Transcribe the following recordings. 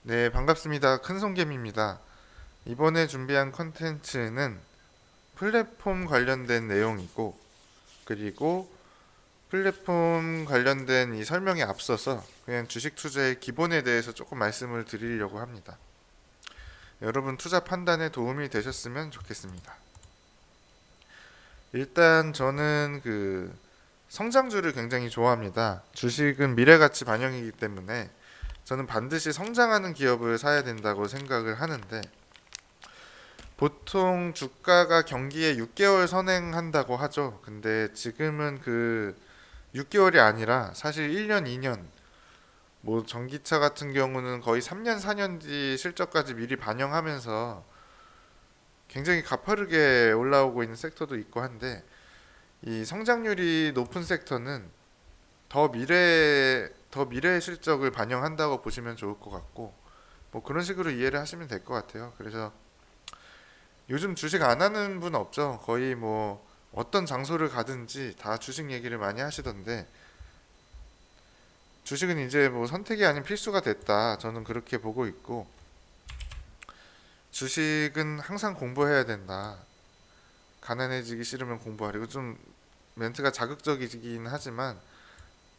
네, 반갑습니다. 큰손겜입니다. 이번에 준비한 컨텐츠는 플랫폼 관련된 내용이고, 그리고 플랫폼 관련된 이 설명에 앞서서 그냥 주식 투자의 기본에 대해서 조금 말씀을 드리려고 합니다. 여러분 투자 판단에 도움이 되셨으면 좋겠습니다. 일단 저는 성장주를 굉장히 좋아합니다. 주식은 미래가치 반영이기 때문에 저는 반드시 성장하는 기업을 사야 된다고 생각을 하는데, 보통 주가가 경기에 6개월 선행한다고 하죠. 근데 지금은 6개월이 아니라 사실 1년, 2년, 뭐 전기차 같은 경우는 거의 3년, 4년 뒤 실적까지 미리 반영하면서 굉장히 가파르게 올라오고 있는 섹터도 있고 한데, 이 성장률이 높은 섹터는 더 미래의 실적을 반영한다고 보시면 좋을 것 같고, 뭐 그런 식으로 이해를 하시면 될 것 같아요. 그래서 요즘 주식 안 하는 분 없죠. 거의 뭐 어떤 장소를 가든지 다 주식 얘기를 많이 하시던데, 주식은 이제 뭐 선택이 아닌 필수가 됐다. 저는 그렇게 보고 있고, 주식은 항상 공부해야 된다. 가난해지기 싫으면 공부하려고, 좀 멘트가 자극적이긴 하지만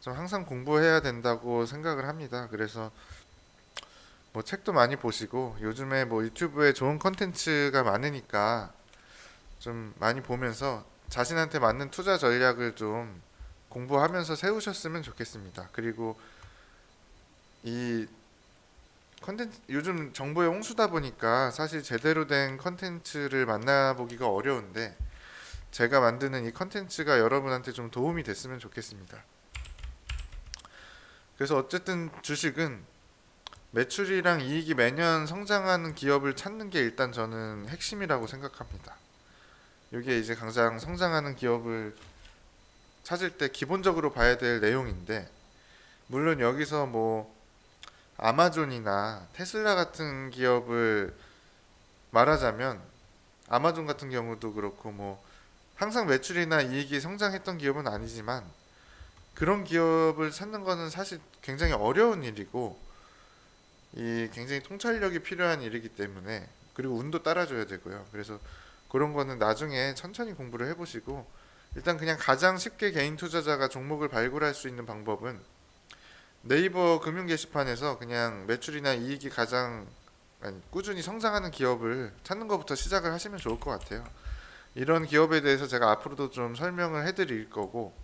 좀 항상 공부해야 된다고 생각을 합니다. 그래서 뭐 책도 많이 보시고, 요즘에 뭐 유튜브에 좋은 컨텐츠가 많으니까 좀 많이 보면서 자신한테 맞는 투자 전략을 좀 공부하면서 세우셨으면 좋겠습니다. 그리고 이 컨텐츠, 요즘 정보의 홍수다 보니까 사실 제대로 된 컨텐츠를 만나보기가 어려운데, 제가 만드는 이 컨텐츠가 여러분한테 좀 도움이 됐으면 좋겠습니다. 그래서 어쨌든 주식은 매출이랑 이익이 매년 성장하는 기업을 찾는 게 일단 저는 핵심이라고 생각합니다. 이게 이제 가장 성장하는 기업을 찾을 때 기본적으로 봐야 될 내용인데, 물론 여기서 뭐 아마존이나 테슬라 같은 기업을 말하자면, 아마존 같은 경우도 그렇고 뭐 항상 매출이나 이익이 성장했던 기업은 아니지만, 그런 기업을 찾는 거는 사실 굉장히 어려운 일이고, 이 굉장히 통찰력이 필요한 일이기 때문에, 그리고 운도 따라줘야 되고요. 그래서 그런 거는 나중에 천천히 공부를 해보시고, 일단 그냥 가장 쉽게 개인 투자자가 종목을 발굴할 수 있는 방법은 네이버 금융 게시판에서 그냥 매출이나 이익이 가장 꾸준히 성장하는 기업을 찾는 것부터 시작을 하시면 좋을 것 같아요. 이런 기업에 대해서 제가 앞으로도 좀 설명을 해드릴 거고,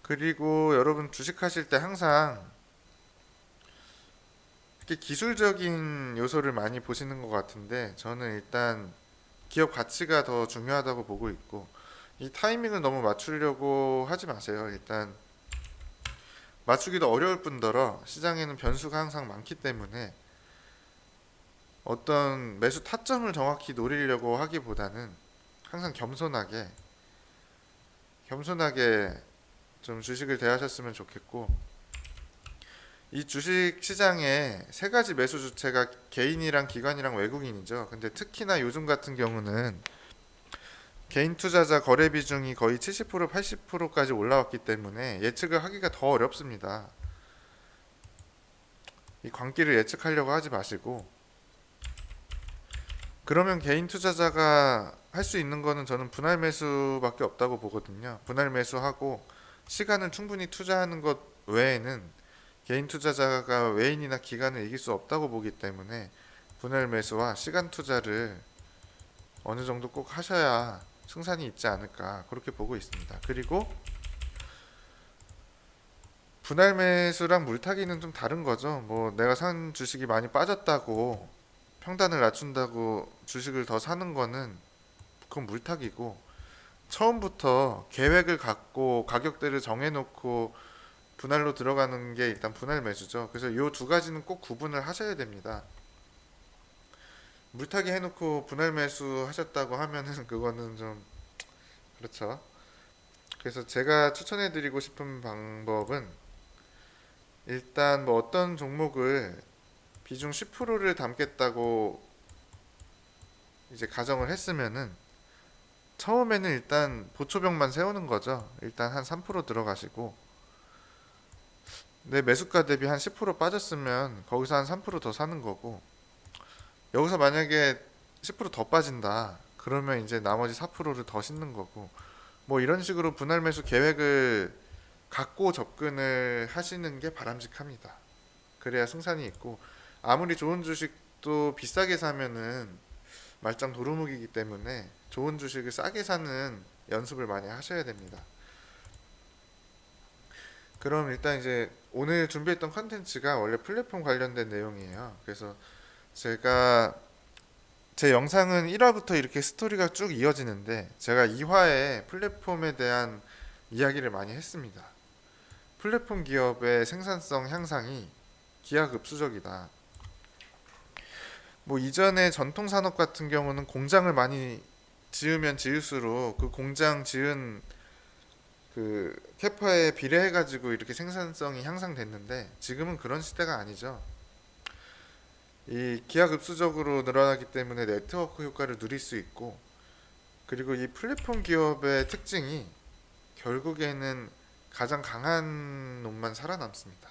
그리고 여러분 주식하실 때 항상 이렇게 기술적인 요소를 많이 보시는 것 같은데, 저는 일단 기업 가치가 더 중요하다고 보고 있고, 이 타이밍을 너무 맞추려고 하지 마세요. 일단 맞추기도 어려울 뿐더러 시장에는 변수가 항상 많기 때문에, 어떤 매수 타점을 정확히 노리려고 하기보다는 항상 겸손하게 좀 주식을 대하셨으면 좋겠고, 이 주식 시장에 세 가지 매수 주체가 개인이랑 기관이랑 외국인이죠. 근데 특히나 요즘 같은 경우는 개인 투자자 거래 비중이 거의 70% 80%까지 올라왔기 때문에 예측을 하기가 더 어렵습니다. 이 광기를 예측하려고 하지 마시고, 그러면 개인 투자자가 할 수 있는 거는 저는 분할 매수밖에 없다고 보거든요. 분할 매수하고 시간을 충분히 투자하는 것 외에는 개인 투자자가 외인이나 기관을 이길 수 없다고 보기 때문에, 분할 매수와 시간 투자를 어느 정도 꼭 하셔야 승산이 있지 않을까 그렇게 보고 있습니다. 그리고 분할 매수랑 물타기는 좀 다른 거죠. 뭐 내가 산 주식이 많이 빠졌다고 평단을 낮춘다고 주식을 더 사는 거는 그건 물타기고, 처음부터 계획을 갖고 가격대를 정해놓고 분할로 들어가는 게 일단 분할 매수죠. 그래서 이 두 가지는 꼭 구분을 하셔야 됩니다. 물타기 해놓고 분할 매수 하셨다고 하면은 그거는 좀 그렇죠. 그래서 제가 추천해드리고 싶은 방법은, 일단 뭐 어떤 종목을 비중 10%를 담겠다고 이제 가정을 했으면은 처음에는 일단 보초벽만 세우는 거죠. 일단 한 3% 들어가시고, 내 매수가 대비 한 10% 빠졌으면 거기서 한 3%더 사는 거고, 여기서 만약에 10%더 빠진다 그러면 이제 나머지 4%를 더 싣는 거고, 뭐 이런 식으로 분할 매수 계획을 갖고 접근을 하시는 게 바람직합니다. 그래야 승산이 있고, 아무리 좋은 주식도 비싸게 사면은 말짱 도루묵이기 때문에 좋은 주식을 싸게 사는 연습을 많이 하셔야 됩니다. 그럼 일단 이제 오늘 준비했던 컨텐츠가 원래 플랫폼 관련된 내용이에요. 그래서 제가 제 영상은 1화부터 이렇게 스토리가 쭉 이어지는데, 제가 2화에 플랫폼에 대한 이야기를 많이 했습니다. 플랫폼 기업의 생산성 향상이 기하급수적이다. 뭐 이전에 전통 산업 같은 경우는 공장을 많이 지으면 지을수록 그 공장 지은 그 캐파에 비례해 가지고 이렇게 생산성이 향상됐는데, 지금은 그런 시대가 아니죠. 이 기하급수적으로 늘어나기 때문에 네트워크 효과를 누릴 수 있고, 그리고 이 플랫폼 기업의 특징이 결국에는 가장 강한 놈만 살아남습니다.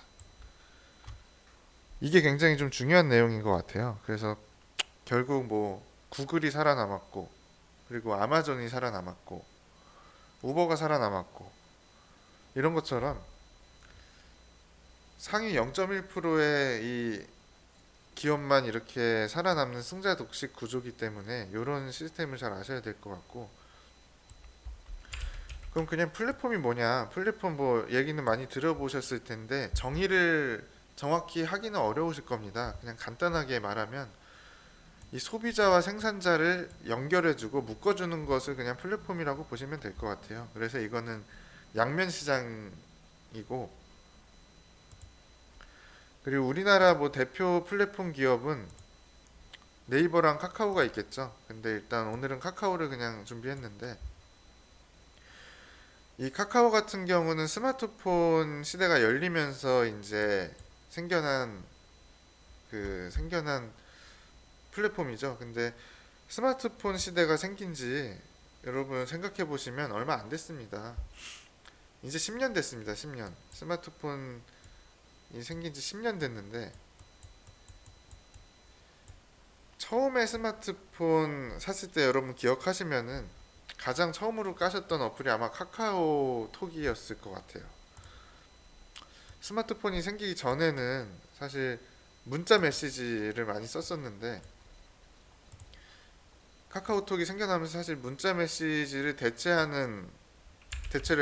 이게 굉장히 좀 중요한 내용인 것 같아요. 그래서 결국 뭐 구글이 살아남았고, 그리고 아마존이 살아남았고, 우버가 살아남았고, 이런 것처럼 상위 0.1%의 이 기업만 이렇게 살아남는 승자 독식 구조기 때문에 이런 시스템을 잘 아셔야 될 것 같고, 그럼 그냥 플랫폼이 뭐냐, 플랫폼 뭐 얘기는 많이 들어보셨을 텐데 정의를 정확히 하기는 어려우실 겁니다. 그냥 간단하게 말하면 이 소비자와 생산자를 연결해주고 묶어주는 것을 그냥 플랫폼이라고 보시면 될 것 같아요. 그래서 이거는 양면 시장이고, 그리고 우리나라 뭐 대표 플랫폼 기업은 네이버랑 카카오가 있겠죠. 근데 일단 오늘은 카카오를 그냥 준비했는데, 이 카카오 같은 경우는 스마트폰 시대가 열리면서 이제 생겨난 플랫폼이죠. 근데 스마트폰 시대가 생긴 지 여러분 생각해 보시면 얼마 안 됐습니다. 이제 10년 됐습니다. 10년. 스마트폰이 생긴 지 10년 됐는데, 처음에 스마트폰 샀을 때 여러분 기억하시면은 가장 처음으로 까셨던 어플이 아마 카카오톡이었을 것 같아요. 스마트폰이 생기기 전에는 사실 문자 메시지를 많이 썼었는데, 카카오톡이 생겨나면서 사실 문자 메시지를 대체를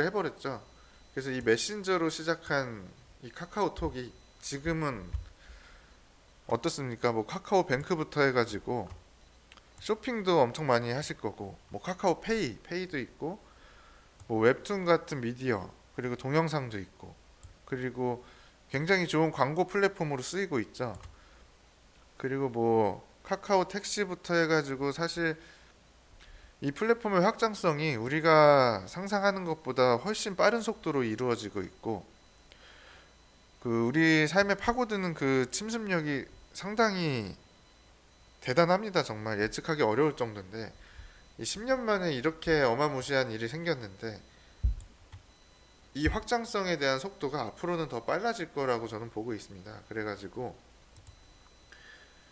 해버렸죠. 그래서 이 메신저로 시작한 이 카카오톡이 지금은 어떻습니까? 뭐 카카오뱅크부터 해가지고 쇼핑도 엄청 많이 하실 거고, 뭐 페이도 있고, 뭐 웹툰 같은 미디어, 그리고 동영상도 있고, 그리고 굉장히 좋은 광고 플랫폼으로 쓰이고 있죠. 그리고 뭐 카카오 택시부터 해가지고 사실 이 플랫폼의 확장성이 우리가 상상하는 것보다 훨씬 빠른 속도로 이루어지고 있고, 그 우리 삶에 파고드는 그 침습력이 상당히 대단합니다. 정말 예측하기 어려울 정도인데, 이 10년 만에 이렇게 어마무시한 일이 생겼는데, 이 확장성에 대한 속도가 앞으로는 더 빨라질 거라고 저는 보고 있습니다. 그래가지고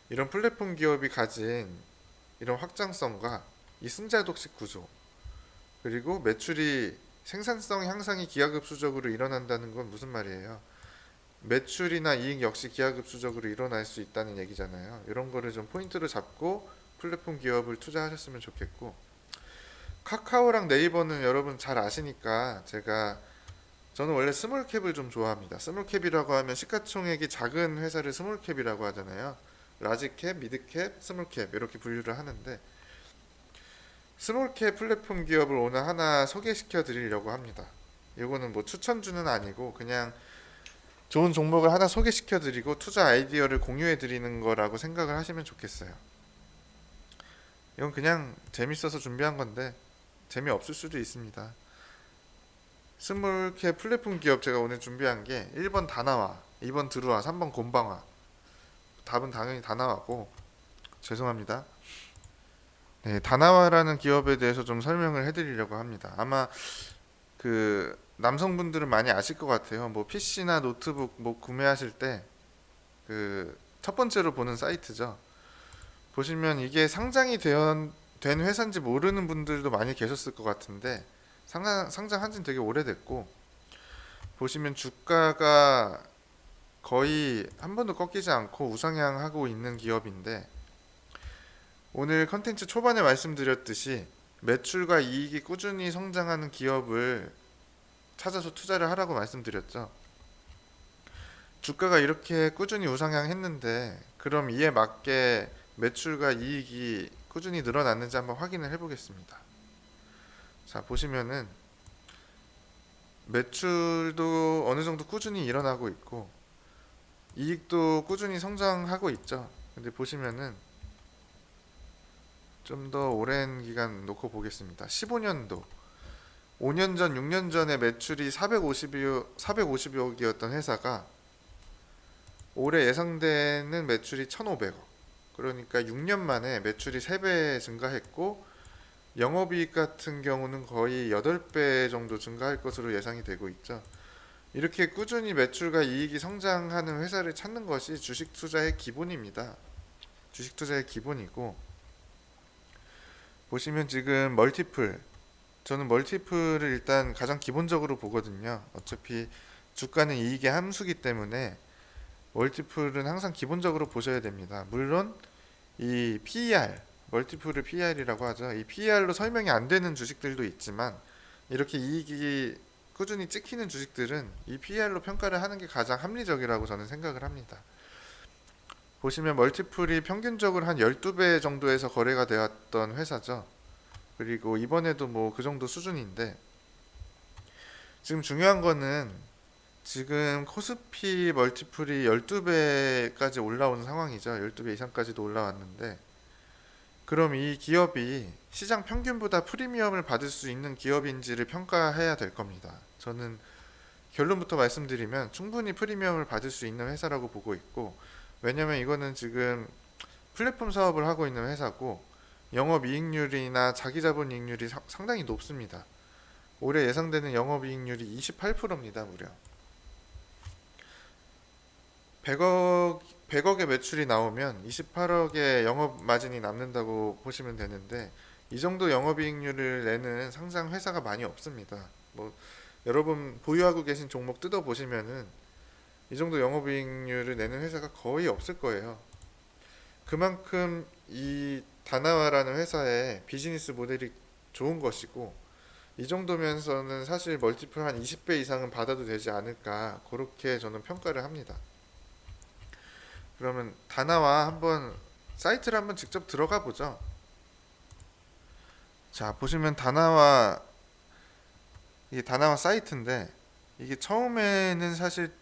이런 플랫폼 기업이 가진 이런 확장성과 이 승자 독식 구조, 그리고 매출이 생산성 향상이 기하급수적으로 일어난다는 건 무슨 말이에요? 매출이나 이익 역시 기하급수적으로 일어날 수 있다는 얘기잖아요. 이런 거를 좀 포인트로 잡고 플랫폼 기업을 투자하셨으면 좋겠고, 카카오랑 네이버는 여러분 잘 아시니까 저는 원래 스몰캡을 좀 좋아합니다. 스몰캡이라고 하면 시가총액이 작은 회사를 스몰캡이라고 하잖아요. 라지캡, 미드캡, 스몰캡 이렇게 분류를 하는데, 스몰캡 플랫폼 기업을 오늘 하나 소개시켜 드리려고 합니다. 이거는 뭐 추천주는 아니고 그냥 좋은 종목을 하나 소개시켜 드리고 투자 아이디어를 공유해 드리는 거라고 생각을 하시면 좋겠어요. 이건 그냥 재밌어서 준비한 건데 재미없을 수도 있습니다. 스몰캡 플랫폼 기업 제가 오늘 준비한 게 1번 다나와, 2번 드루아, 3번 곰방화. 답은 당연히 다나와고, 죄송합니다. 네, 다나와라는 기업에 대해서 좀 설명을 해드리려고 합니다. 아마 그 남성분들은 많이 아실 것 같아요. 뭐 PC나 노트북 뭐 구매하실 때 그 첫 번째로 보는 사이트죠. 보시면 이게 된 회사인지 모르는 분들도 많이 계셨을 것 같은데 상장한 지는 되게 오래됐고, 보시면 주가가 거의 한 번도 꺾이지 않고 우상향하고 있는 기업인데, 오늘 컨텐츠 초반에 말씀드렸듯이 매출과 이익이 꾸준히 성장하는 기업을 찾아서 투자를 하라고 말씀드렸죠. 주가가 이렇게 꾸준히 우상향했는데 그럼 이에 맞게 매출과 이익이 꾸준히 늘어났는지 한번 확인을 해보겠습니다. 자, 보시면은 매출도 어느 정도 꾸준히 일어나고 있고 이익도 꾸준히 성장하고 있죠. 근데 보시면은 좀 더 오랜 기간 놓고 보겠습니다. 15년도 5년 전, 6년 전에 매출이 450억이었던 회사가 올해 예상되는 매출이 1,500억. 그러니까 6년 만에 매출이 3배 증가했고 영업이익 같은 경우는 거의 8배 정도 증가할 것으로 예상이 되고 있죠. 이렇게 꾸준히 매출과 이익이 성장하는 회사를 찾는 것이 주식 투자의 기본입니다. 주식 투자의 기본이고, 보시면 지금 저는 멀티플을 일단 가장 기본적으로 보거든요. 어차피 주가는 이익의 함수기 때문에 멀티플은 항상 기본적으로 보셔야 됩니다. 물론 이 PER, 멀티플을 PER이라고 하죠. 이 PER로 설명이 안 되는 주식들도 있지만 이렇게 이익이 꾸준히 찍히는 주식들은 이 PER로 평가를 하는 게 가장 합리적이라고 저는 생각을 합니다. 보시면 멀티플이 평균적으로 한 12배 정도에서 거래가 되었던 회사죠. 그리고 이번에도 뭐 그 정도 수준인데, 지금 중요한 거는 지금 코스피 멀티플이 12배까지 올라오는 상황이죠. 12배 이상까지도 올라왔는데, 그럼 이 기업이 시장 평균보다 프리미엄을 받을 수 있는 기업인지를 평가해야 될 겁니다. 저는 결론부터 말씀드리면 충분히 프리미엄을 받을 수 있는 회사라고 보고 있고, 왜냐면 이거는 지금 플랫폼 사업을 하고 있는 회사고 영업이익률이나 자기자본이익률이 상당히 높습니다. 올해 예상되는 영업이익률이 28%입니다. 무려 100억의 매출이 나오면 28억의 영업 마진이 남는다고 보시면 되는데, 이 정도 영업이익률을 내는 상장 회사가 많이 없습니다. 뭐 여러분 보유하고 계신 종목 뜯어 보시면은 이 정도 영업이익률을 내는 회사가 거의 없을 거예요. 그만큼 이 다나와라는 회사의 비즈니스 모델이 좋은 것이고, 이 정도면서는 사실 멀티플 한 20배 이상은 받아도 되지 않을까, 그렇게 저는 평가를 합니다. 그러면 다나와 한번 사이트를 한번 직접 들어가 보죠. 자, 보시면 이게 다나와 사이트인데, 이게 처음에는 사실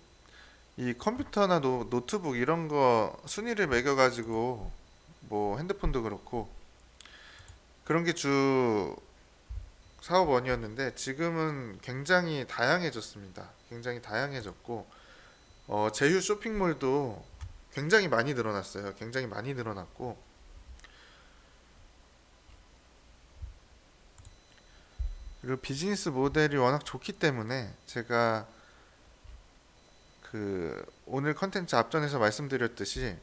이 컴퓨터나 노트북 이런 거 순위를 매겨가지고 뭐 핸드폰도 그렇고 그런 게 주 사업원이었는데, 지금은 굉장히 다양해졌습니다. 굉장히 다양해졌고 제휴 쇼핑몰도 굉장히 많이 늘어났어요. 굉장히 많이 늘어났고, 그리고 비즈니스 모델이 워낙 좋기 때문에 제가 오늘 컨텐츠 앞전에서 말씀드렸듯이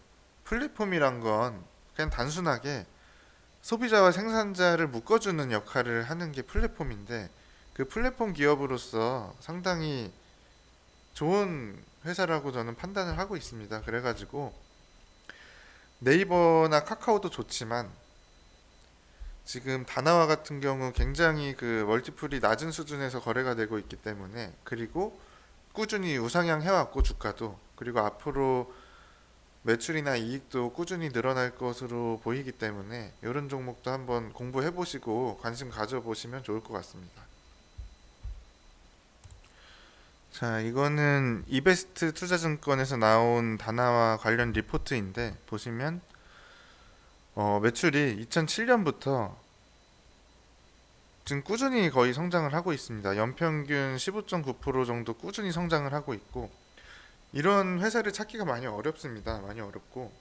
플랫폼이란 건 그냥 단순하게 소비자와 생산자를 묶어주는 역할을 하는 게 플랫폼인데, 그 플랫폼 기업으로서 상당히 좋은 회사라고 저는 판단을 하고 있습니다. 그래가지고 네이버나 카카오도 좋지만 지금 다나와 같은 경우 굉장히 그 멀티플이 낮은 수준에서 거래가 되고 있기 때문에, 그리고 꾸준히 우상향 해왔고 주가도, 그리고 앞으로 매출이나 이익도 꾸준히 늘어날 것으로 보이기 때문에 이런 종목도 한번 공부해 보시고 관심 가져 보시면 좋을 것 같습니다. 자, 이거는 이베스트 투자증권에서 나온 다나와 관련 리포트인데, 보시면 매출이 2007년부터 지금 꾸준히 거의 성장을 하고 있습니다. 연평균 15.9% 정도 꾸준히 성장을 하고 있고, 이런 회사를 찾기가 많이 어렵습니다. 많이 어렵고,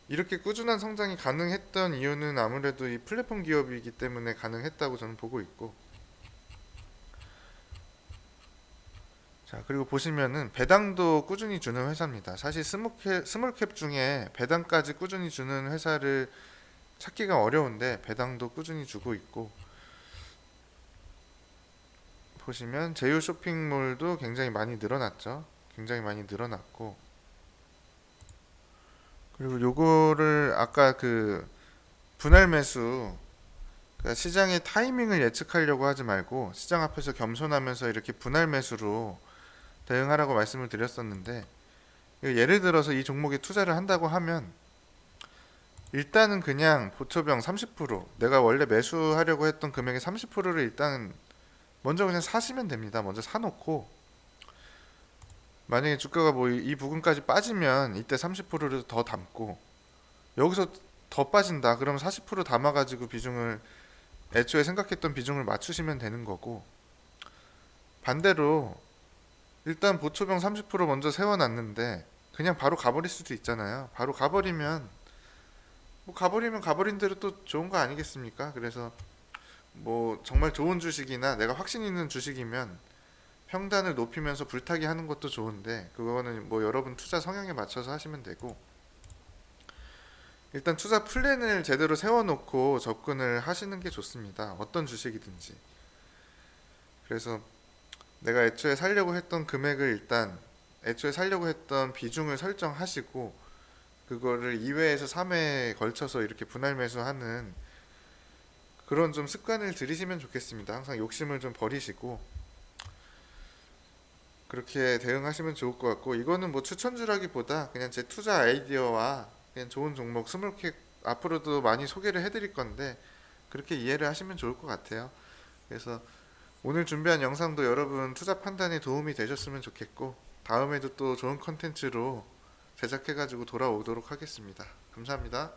이렇게 꾸준한 성장이 가능했던 이유는 아무래도 이 플랫폼 기업이기 때문에 가능했다고 저는 보고 있고, 자, 그리고 보시면은 배당도 꾸준히 주는 회사입니다. 사실 스몰캡 중에 배당까지 꾸준히 주는 회사를 찾기가 어려운데 배당도 꾸준히 주고 있고, 보시면 제휴 쇼핑몰도 굉장히 많이 늘어났죠. 굉장히 많이 늘어났고, 그리고 요거를 아까 그 분할 매수, 그러니까 시장의 타이밍을 예측하려고 하지 말고 시장 앞에서 겸손하면서 이렇게 분할 매수로 대응하라고 말씀을 드렸었는데, 예를 들어서 이 종목에 투자를 한다고 하면 일단은 그냥 보초병 30%, 내가 원래 매수하려고 했던 금액의 30%를 일단 먼저 그냥 사시면 됩니다. 먼저 사놓고, 만약에 주가가 뭐 이 부분까지 빠지면 이때 30%를 더 담고, 여기서 더 빠진다 그러면 40% 담아가지고 비중을, 애초에 생각했던 비중을 맞추시면 되는 거고, 반대로 일단 보초병 30% 먼저 세워놨는데 그냥 바로 가버릴 수도 있잖아요. 바로 가버리면 뭐 가버리면 가버린 대로 또 좋은 거 아니겠습니까? 그래서 뭐 정말 좋은 주식이나 내가 확신 있는 주식이면 평단을 높이면서 불타기 하는 것도 좋은데, 그거는 뭐 여러분 투자 성향에 맞춰서 하시면 되고, 일단 투자 플랜을 제대로 세워놓고 접근을 하시는 게 좋습니다. 어떤 주식이든지. 그래서 내가 애초에 살려고 했던 금액을 일단, 애초에 살려고 했던 비중을 설정하시고, 그거를 2회에서 3회에 걸쳐서 이렇게 분할 매수하는 그런 좀 습관을 들이시면 좋겠습니다. 항상 욕심을 좀 버리시고 그렇게 대응하시면 좋을 것 같고, 이거는 뭐 추천주라기보다 그냥 제 투자 아이디어와 그냥 좋은 종목 스몰캡 앞으로도 많이 소개를 해드릴 건데 그렇게 이해를 하시면 좋을 것 같아요. 그래서 오늘 준비한 영상도 여러분 투자 판단에 도움이 되셨으면 좋겠고, 다음에도 또 좋은 컨텐츠로 제작해가지고 돌아오도록 하겠습니다. 감사합니다.